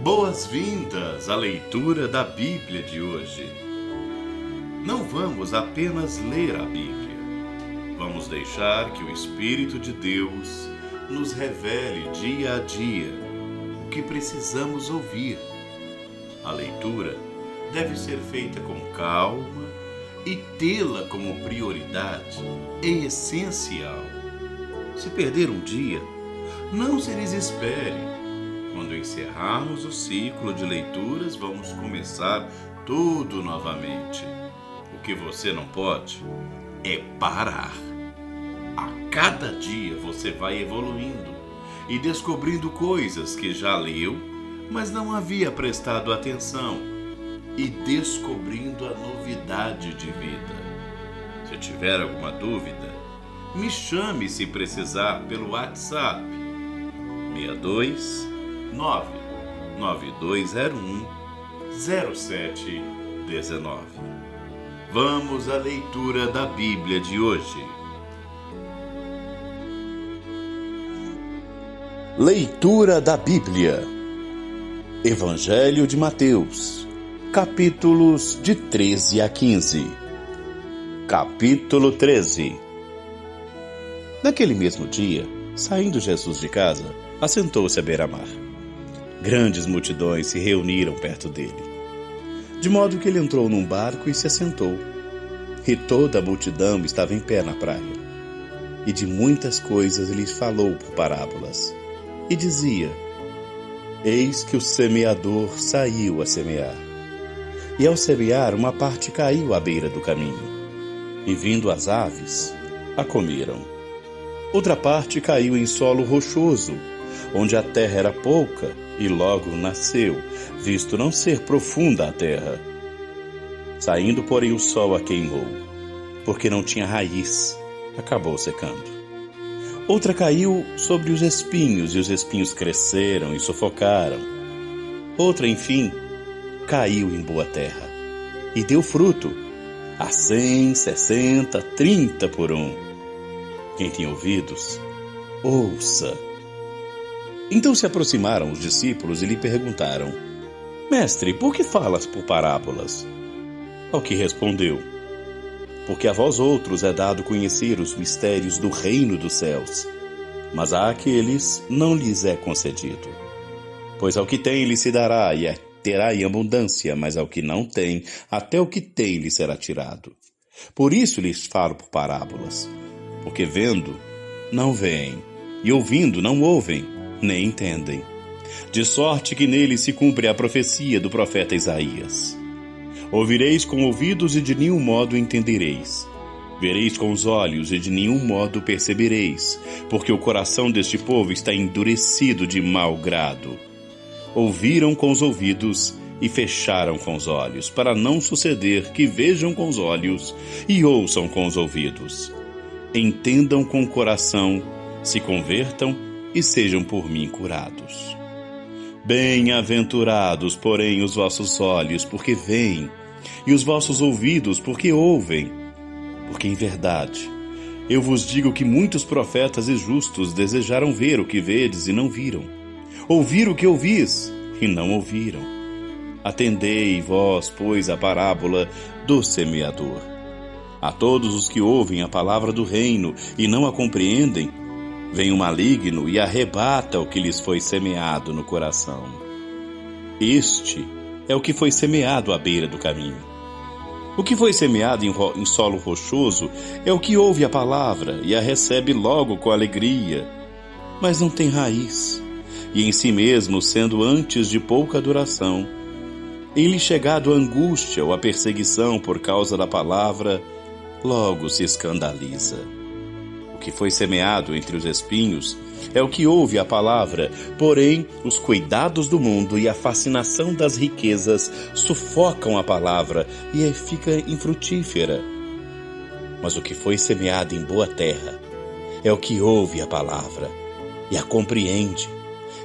Boas-vindas à leitura da Bíblia de hoje. Não vamos apenas ler a Bíblia. Vamos deixar que o Espírito de Deus nos revele dia a dia o que precisamos ouvir. A leitura deve ser feita com calma e tê-la como prioridade essencial. Se perder um dia, não se desespere. Quando encerrarmos o ciclo de leituras, vamos começar tudo novamente. O que você não pode é parar. A cada dia você vai evoluindo e descobrindo coisas que já leu, mas não havia prestado atenção, e descobrindo a novidade de vida. Se tiver alguma dúvida, me chame se precisar pelo WhatsApp 62 99201 0719. Vamos à leitura da Bíblia de hoje. Leitura da Bíblia. Evangelho de Mateus, capítulos de 13 a 15. Capítulo 13. Naquele mesmo dia, saindo Jesus de casa, assentou-se à beira-mar. Grandes multidões se reuniram perto dele, de modo que ele entrou num barco e se assentou. E toda a multidão estava em pé na praia. E de muitas coisas lhes falou por parábolas. E dizia: Eis que o semeador saiu a semear. E ao semear, uma parte caiu à beira do caminho. E vindo as aves, a comeram. Outra parte caiu em solo rochoso, onde a terra era pouca, e logo nasceu, visto não ser profunda a terra. Saindo, porém, o sol a queimou, porque não tinha raiz, acabou secando. Outra caiu sobre os espinhos, e os espinhos cresceram e sufocaram. Outra, enfim, caiu em boa terra, e deu fruto, a 100, 60, 30 por um. Quem tem ouvidos, ouça. Então se aproximaram os discípulos e lhe perguntaram: Mestre, por que falas por parábolas? Ao que respondeu: Porque a vós outros é dado conhecer os mistérios do reino dos céus, mas a aqueles não lhes é concedido. Pois ao que tem lhe se dará e terá em abundância, mas ao que não tem, até o que tem lhe será tirado. Por isso lhes falo por parábolas, porque vendo, não veem, e ouvindo, não ouvem, nem entendem. De sorte que nele se cumpre a profecia do profeta Isaías. Ouvireis com ouvidos e de nenhum modo entendereis. Vereis com os olhos e de nenhum modo percebereis, porque o coração deste povo está endurecido de mau grado. Ouviram com os ouvidos e fecharam com os olhos, para não suceder que vejam com os olhos e ouçam com os ouvidos. Entendam com o coração, se convertam e sejam por mim curados. Bem-aventurados, porém, os vossos olhos, porque veem, e os vossos ouvidos, porque ouvem. Porque, em verdade, eu vos digo que muitos profetas e justos desejaram ver o que vedes e não viram, ouvir o que ouvis e não ouviram. Atendei vós, pois, a parábola do semeador. A todos os que ouvem a palavra do reino e não a compreendem, vem o maligno e arrebata o que lhes foi semeado no coração. Este é o que foi semeado à beira do caminho. O que foi semeado em solo rochoso é o que ouve a palavra e a recebe logo com alegria, mas não tem raiz, e em si mesmo, sendo antes de pouca duração, em-lhe chegado a angústia ou a perseguição por causa da palavra, logo se escandaliza. O que foi semeado entre os espinhos é o que ouve a palavra, porém os cuidados do mundo e a fascinação das riquezas sufocam a palavra e fica infrutífera. Mas o que foi semeado em boa terra é o que ouve a palavra e a compreende,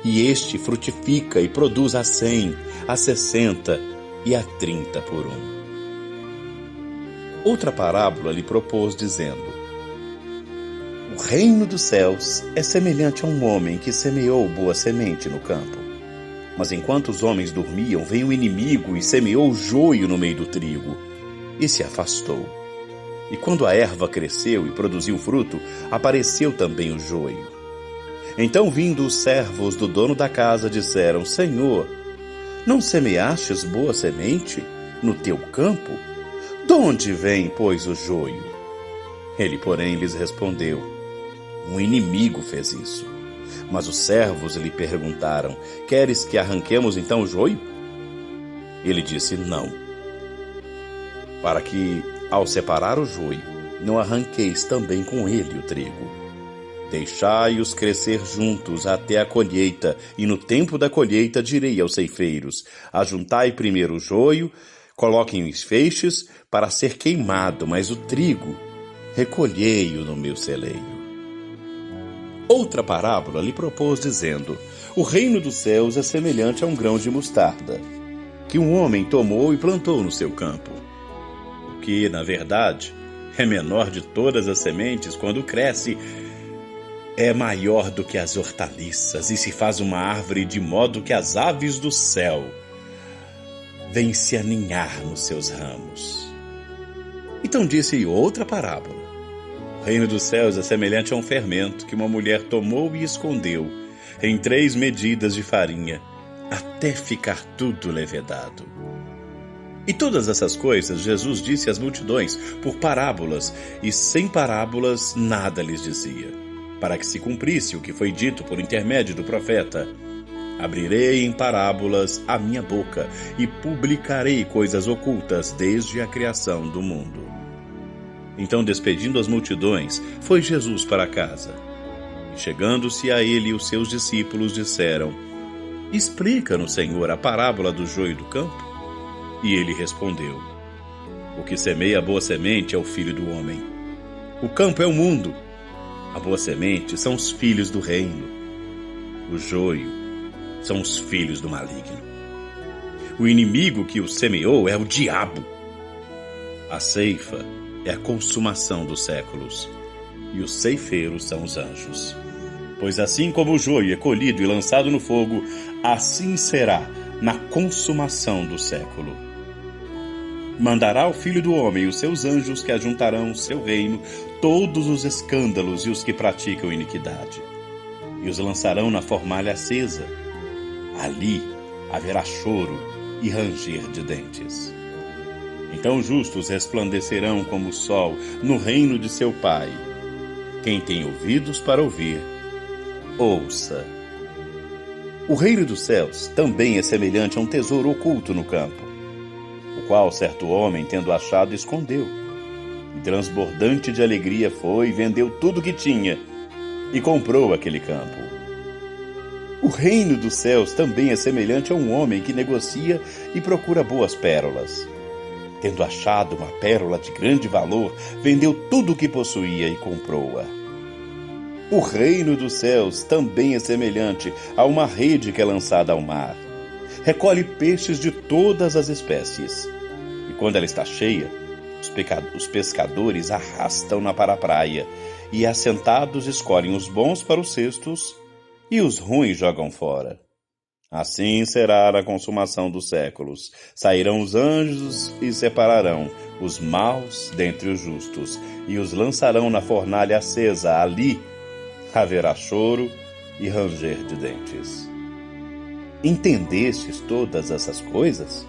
e este frutifica e produz a 100, a 60 e a 30 por um. Outra parábola lhe propôs, dizendo: O reino dos céus é semelhante a um homem que semeou boa semente no campo. Mas enquanto os homens dormiam, veio o inimigo e semeou joio no meio do trigo, e se afastou. E quando a erva cresceu e produziu fruto, apareceu também o joio. Então, vindo os servos do dono da casa, disseram: Senhor, não semeastes boa semente no teu campo? De onde vem, pois, o joio? Ele, porém, lhes respondeu: um inimigo fez isso. Mas os servos lhe perguntaram: queres que arranquemos então o joio? Ele disse: não, para que, ao separar o joio, não arranqueis também com ele o trigo. Deixai-os crescer juntos até a colheita, e no tempo da colheita direi aos ceifeiros: ajuntai primeiro o joio, coloquem os feixes para ser queimado, mas o trigo recolhei-o no meu celeiro. Outra parábola lhe propôs, dizendo: o reino dos céus é semelhante a um grão de mostarda, que um homem tomou e plantou no seu campo. O que, na verdade, é menor de todas as sementes, quando cresce, é maior do que as hortaliças e se faz uma árvore, de modo que as aves do céu vêm se aninhar nos seus ramos. Então disse outra parábola: o reino dos céus é semelhante a um fermento que uma mulher tomou e escondeu em 3 medidas de farinha, até ficar tudo levedado. E todas essas coisas Jesus disse às multidões por parábolas, e sem parábolas nada lhes dizia, para que se cumprisse o que foi dito por intermédio do profeta: abrirei em parábolas a minha boca e publicarei coisas ocultas desde a criação do mundo. Então, despedindo as multidões, foi Jesus para casa. E chegando-se a ele, os seus discípulos disseram: explica-nos, Senhor, a parábola do joio do campo. E ele respondeu: o que semeia a boa semente é o Filho do Homem. O campo é o mundo. A boa semente são os filhos do reino. O joio são os filhos do maligno. O inimigo que o semeou é o diabo. A ceifa é a consumação dos séculos, e os ceifeiros são os anjos. Pois assim como o joio é colhido e lançado no fogo, assim será na consumação do século. Mandará o Filho do Homem os seus anjos, que ajuntarão o seu reino todos os escândalos e os que praticam iniquidade, e os lançarão na fornalha acesa. Ali haverá choro e ranger de dentes. Então os justos resplandecerão como o sol no reino de seu Pai. Quem tem ouvidos para ouvir, ouça. O reino dos céus também é semelhante a um tesouro oculto no campo, o qual certo homem, tendo achado, escondeu. E transbordante de alegria foi, vendeu tudo o que tinha e comprou aquele campo. O reino dos céus também é semelhante a um homem que negocia e procura boas pérolas. Tendo achado uma pérola de grande valor, vendeu tudo o que possuía e comprou-a. O reino dos céus também é semelhante a uma rede que é lançada ao mar. Recolhe peixes de todas as espécies. E quando ela está cheia, os pescadores arrastam-na para a praia, e assentados escolhem os bons para os cestos, e os ruins jogam fora. Assim será a consumação dos séculos. Sairão os anjos e separarão os maus dentre os justos, e os lançarão na fornalha acesa. Ali haverá choro e ranger de dentes. Entendestes todas essas coisas?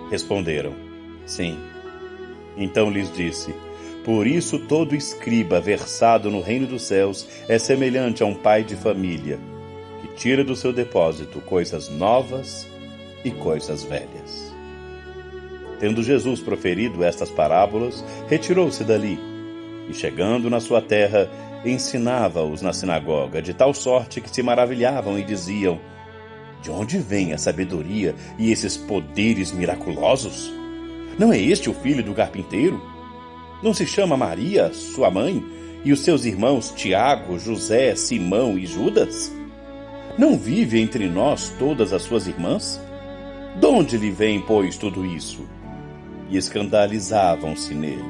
Responderam: sim. Então lhes disse: por isso todo escriba versado no reino dos céus é semelhante a um pai de família, que tira do seu depósito coisas novas e coisas velhas. Tendo Jesus proferido estas parábolas, retirou-se dali, e chegando na sua terra, ensinava-os na sinagoga, de tal sorte que se maravilhavam e diziam: de onde vem a sabedoria e esses poderes miraculosos? Não é este o filho do carpinteiro? Não se chama Maria, sua mãe, e os seus irmãos Tiago, José, Simão e Judas? Não vive entre nós todas as suas irmãs? De onde lhe vem, pois, tudo isso? E escandalizavam-se nele.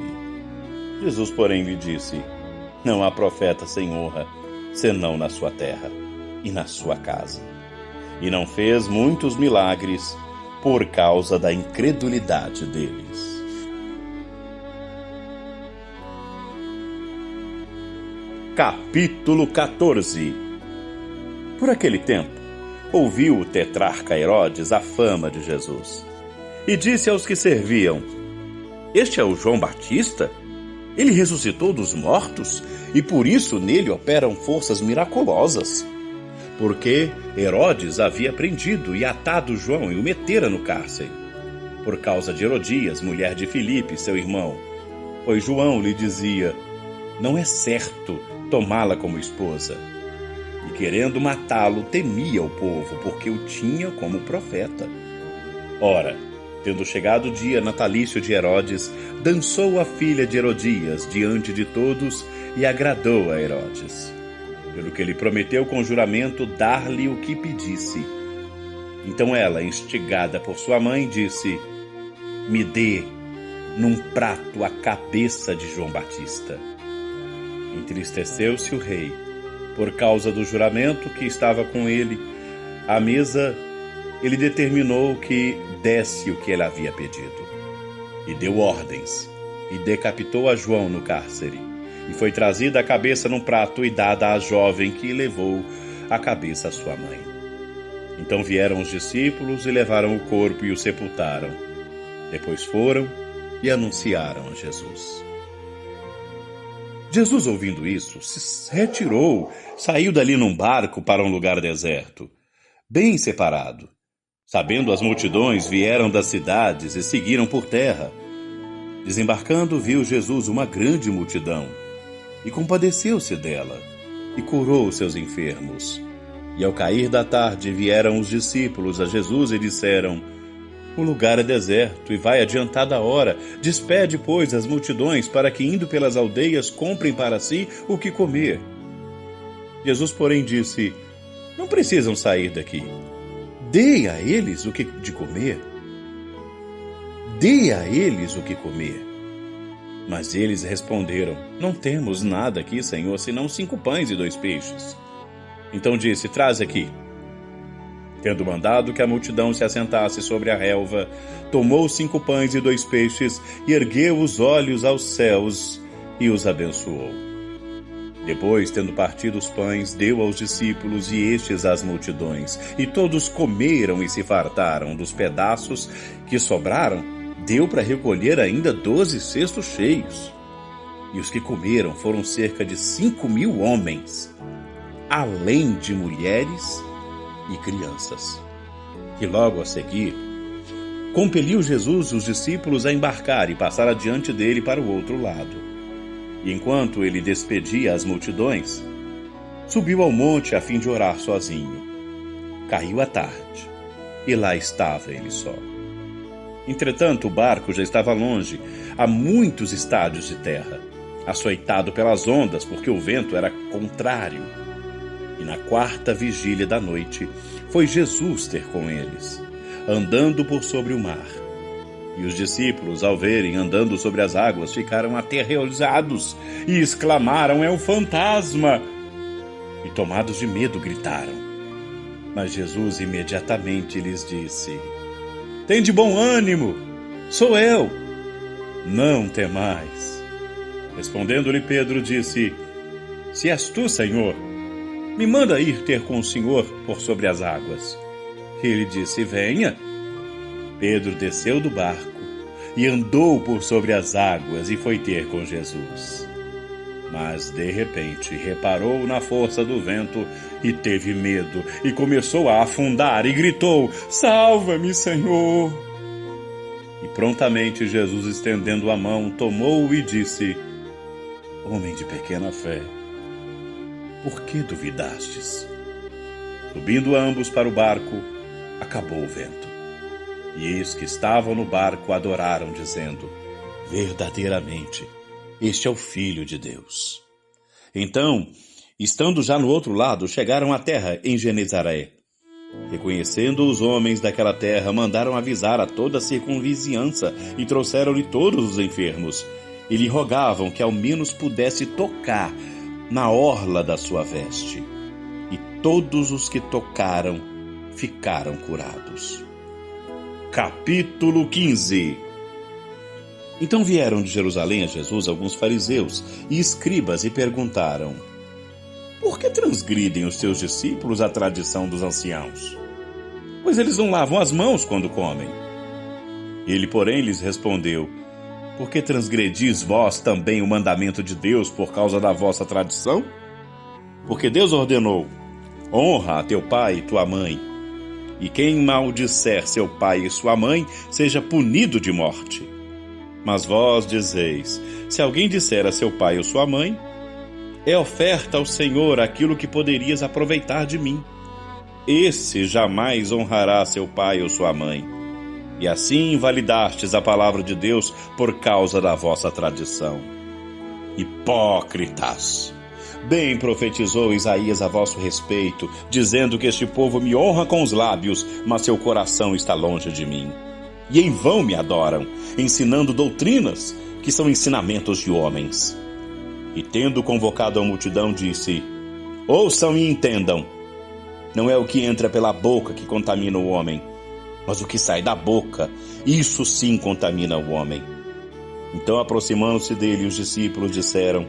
Jesus, porém, lhe disse: Não há profeta sem honra, senão na sua terra e na sua casa. E não fez muitos milagres por causa da incredulidade deles. Capítulo 14. Por aquele tempo, ouviu o tetrarca Herodes a fama de Jesus, e disse aos que serviam: Este é o João Batista? Ele ressuscitou dos mortos, e por isso nele operam forças miraculosas. Porque Herodes havia prendido e atado João e o metera no cárcere, por causa de Herodias, mulher de Filipe, seu irmão. Pois João lhe dizia: Não é certo tomá-la como esposa. E querendo matá-lo, temia o povo, porque o tinha como profeta. Ora, tendo chegado o dia natalício de Herodes, dançou a filha de Herodias diante de todos e agradou a Herodes, pelo que ele prometeu com juramento dar-lhe o que pedisse. Então ela, instigada por sua mãe, disse: Me dê num prato a cabeça de João Batista. Entristeceu-se o rei, por causa do juramento que estava com ele. À mesa, ele determinou que desse o que ele havia pedido. E deu ordens, e decapitou a João no cárcere. E foi trazida a cabeça num prato e dada à jovem, que levou a cabeça à sua mãe. Então vieram os discípulos e levaram o corpo e o sepultaram. Depois foram e anunciaram a Jesus. Jesus, ouvindo isso, se retirou, saiu dali num barco para um lugar deserto, bem separado. Sabendo as multidões, vieram das cidades e seguiram por terra. Desembarcando, viu Jesus uma grande multidão, e compadeceu-se dela, e curou os seus enfermos. E ao cair da tarde, vieram os discípulos a Jesus e disseram: O lugar é deserto e vai adiantada a hora. Despede, pois, as multidões, para que, indo pelas aldeias, comprem para si o que comer. Jesus, porém, disse: Não precisam sair daqui. Dê a eles o que de comer. Dê a eles o que comer. Mas eles responderam: Não temos nada aqui, Senhor, senão 5 pães e 2 peixes. Então disse: Traze aqui. Tendo mandado que a multidão se assentasse sobre a relva, tomou 5 pães e 2 peixes, e ergueu os olhos aos céus, e os abençoou. Depois, tendo partido os pães, deu aos discípulos, e estes às multidões. E todos comeram e se fartaram. Dos pedaços que sobraram, deu para recolher ainda 12 cestos cheios. E os que comeram foram cerca de 5.000 homens, além de mulheres e crianças. E logo a seguir, compeliu Jesus os discípulos a embarcar e passar adiante dele para o outro lado. E enquanto ele despedia as multidões, subiu ao monte a fim de orar sozinho. Caiu a tarde, e lá estava ele só. Entretanto, o barco já estava longe, a muitos estádios de terra, açoitado pelas ondas, porque o vento era contrário. E na 4ª vigília da noite, foi Jesus ter com eles, andando por sobre o mar. E os discípulos, ao verem andando sobre as águas, ficaram aterrorizados e exclamaram: É um fantasma! E tomados de medo, gritaram. Mas Jesus imediatamente lhes disse: Tende bom ânimo, sou eu, não temais. Respondendo-lhe Pedro, disse: Se és tu, Senhor, me manda ir ter com o Senhor por sobre as águas. Ele disse: Venha. Pedro desceu do barco e andou por sobre as águas e foi ter com Jesus. Mas, de repente, reparou na força do vento e teve medo, e começou a afundar e gritou: Salva-me, Senhor! E prontamente Jesus, estendendo a mão, tomou-o e disse: Homem de pequena fé, por que duvidastes? Subindo ambos para o barco, acabou o vento. E eis que estavam no barco, adoraram, dizendo: Verdadeiramente, este é o Filho de Deus. Então, estando já no outro lado, chegaram à terra em Genezaré. Reconhecendo os homens daquela terra, mandaram avisar a toda a circunvizinhança e trouxeram-lhe todos os enfermos. E lhe rogavam que ao menos pudesse tocar na orla da sua veste, e todos os que tocaram ficaram curados. Capítulo 15. Então vieram de Jerusalém a Jesus alguns fariseus e escribas e perguntaram: por que transgridem os teus discípulos a tradição dos anciãos? Pois eles não lavam as mãos quando comem. Ele, porém, lhes respondeu: por que transgredis vós também o mandamento de Deus por causa da vossa tradição? Porque Deus ordenou: honra a teu pai e tua mãe, e quem maldisser seu pai e sua mãe seja punido de morte. Mas vós dizeis: se alguém disser a seu pai ou sua mãe, é oferta ao Senhor aquilo que poderias aproveitar de mim. Esse jamais honrará seu pai ou sua mãe. E assim invalidastes a palavra de Deus por causa da vossa tradição. Hipócritas! Bem profetizou Isaías a vosso respeito, dizendo que este povo me honra com os lábios, mas seu coração está longe de mim. E em vão me adoram, ensinando doutrinas que são ensinamentos de homens. E tendo convocado a multidão, disse: ouçam e entendam. Não é o que entra pela boca que contamina o homem, mas o que sai da boca, isso sim contamina o homem. Então, aproximando-se dele, os discípulos disseram: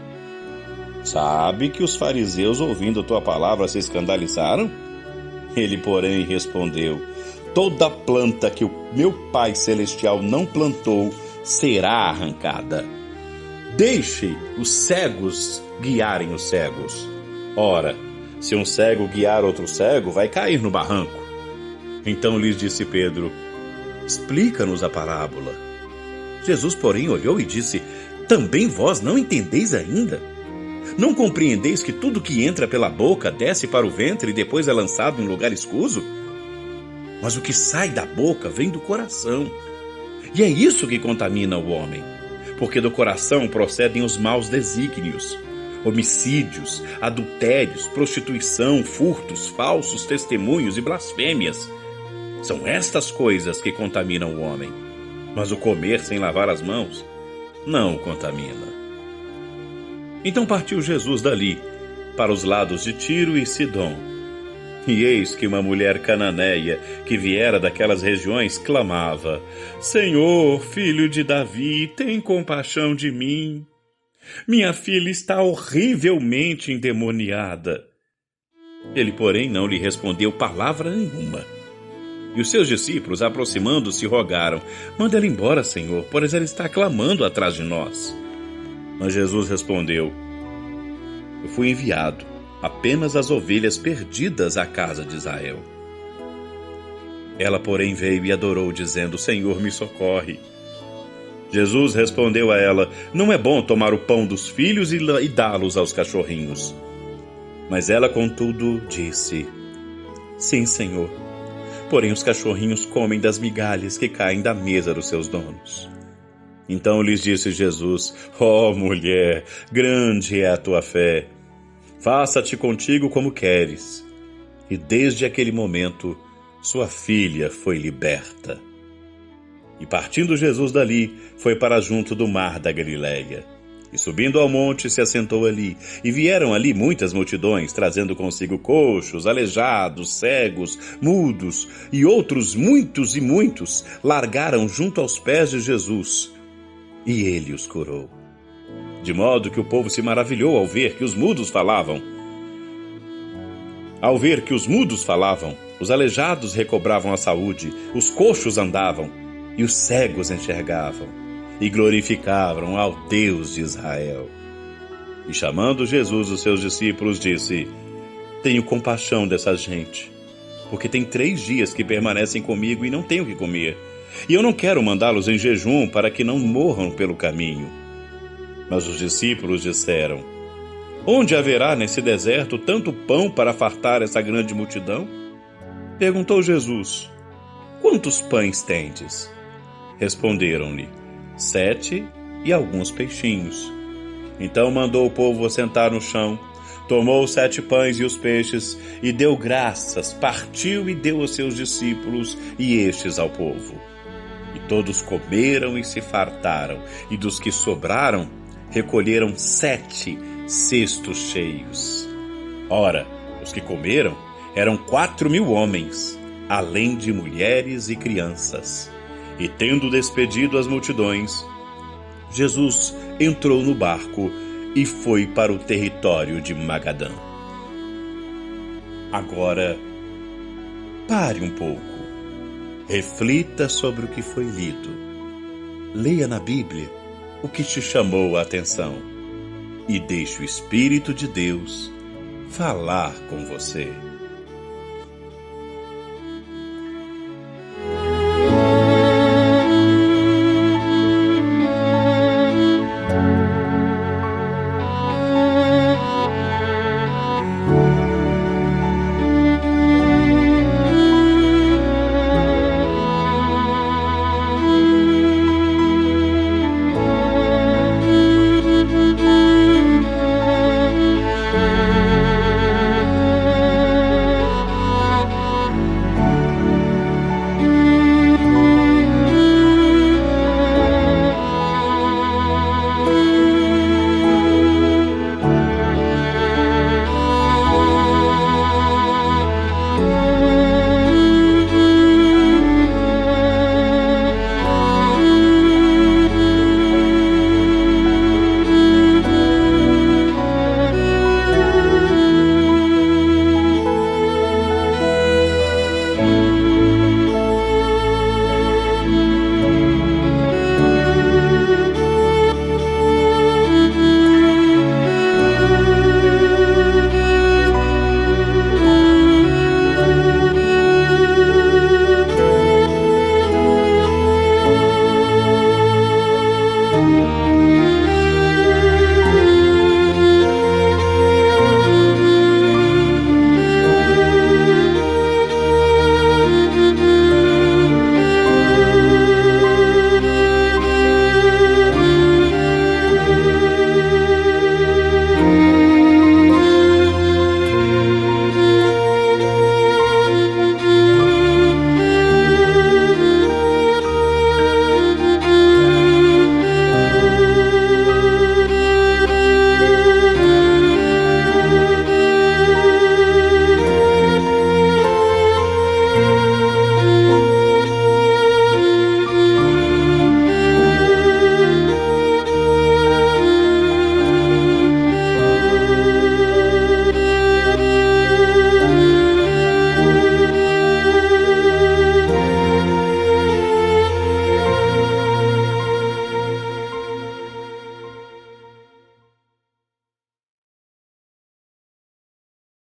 sabe que os fariseus, ouvindo tua palavra, se escandalizaram? Ele, porém, respondeu: toda planta que o meu Pai Celestial não plantou será arrancada. Deixe os cegos guiarem os cegos. Ora, se um cego guiar outro cego, vai cair no barranco. Então lhes disse Pedro: explica-nos a parábola. Jesus, porém, olhou e disse: também vós não entendeis ainda? Não compreendeis que tudo que entra pela boca desce para o ventre e depois é lançado em lugar escuso? Mas o que sai da boca vem do coração. E é isso que contamina o homem. Porque do coração procedem os maus desígnios, homicídios, adultérios, prostituição, furtos, falsos testemunhos e blasfêmias. São estas coisas que contaminam o homem. Mas o comer sem lavar as mãos não o contamina. Então partiu Jesus dali, para os lados de Tiro e Sidom. E eis que uma mulher cananeia, que viera daquelas regiões, clamava: Senhor, filho de Davi, tem compaixão de mim. Minha filha está horrivelmente endemoniada. Ele, porém, não lhe respondeu palavra nenhuma. E os seus discípulos, aproximando-se, rogaram: manda ela embora, Senhor, pois ela está clamando atrás de nós. Mas Jesus respondeu: eu fui enviado apenas às ovelhas perdidas à casa de Israel. Ela, porém, veio e adorou, dizendo: Senhor, me socorre. Jesus respondeu a ela: não é bom tomar o pão dos filhos e dá-los aos cachorrinhos. Mas ela, contudo, disse: sim, Senhor, porém os cachorrinhos comem das migalhas que caem da mesa dos seus donos. Então lhes disse Jesus: ó mulher, grande é a tua fé. Faça-te contigo como queres. E desde aquele momento, sua filha foi liberta. E partindo Jesus dali, foi para junto do mar da Galileia. E subindo ao monte, se assentou ali. E vieram ali muitas multidões, trazendo consigo coxos, aleijados, cegos, mudos, e outros muitos e muitos largaram junto aos pés de Jesus. E ele os curou. De modo que o povo se maravilhou ao ver que os mudos falavam. Ao ver que os mudos falavam, os aleijados recobravam a saúde, os coxos andavam, e os cegos enxergavam, e glorificavam ao Deus de Israel. E chamando Jesus os seus discípulos, disse: tenho compaixão dessa gente, porque tem 3 dias que permanecem comigo e não têm o que comer. E eu não quero mandá-los em jejum para que não morram pelo caminho. Mas os discípulos disseram: onde haverá nesse deserto tanto pão para fartar essa grande multidão? Perguntou Jesus: quantos pães tendes? Responderam-lhe: 7 e alguns peixinhos. Então mandou o povo assentar no chão, tomou os 7 pães e os peixes, e deu graças, partiu e deu aos seus discípulos, e estes ao povo. E todos comeram e se fartaram, e dos que sobraram, recolheram 7 cestos cheios. Ora, os que comeram eram 4.000 homens, além de mulheres e crianças. E tendo despedido as multidões, Jesus entrou no barco e foi para o território de Magadã. Agora, pare um pouco. Reflita sobre o que foi lido. Leia na Bíblia o que te chamou a atenção e deixe o Espírito de Deus falar com você.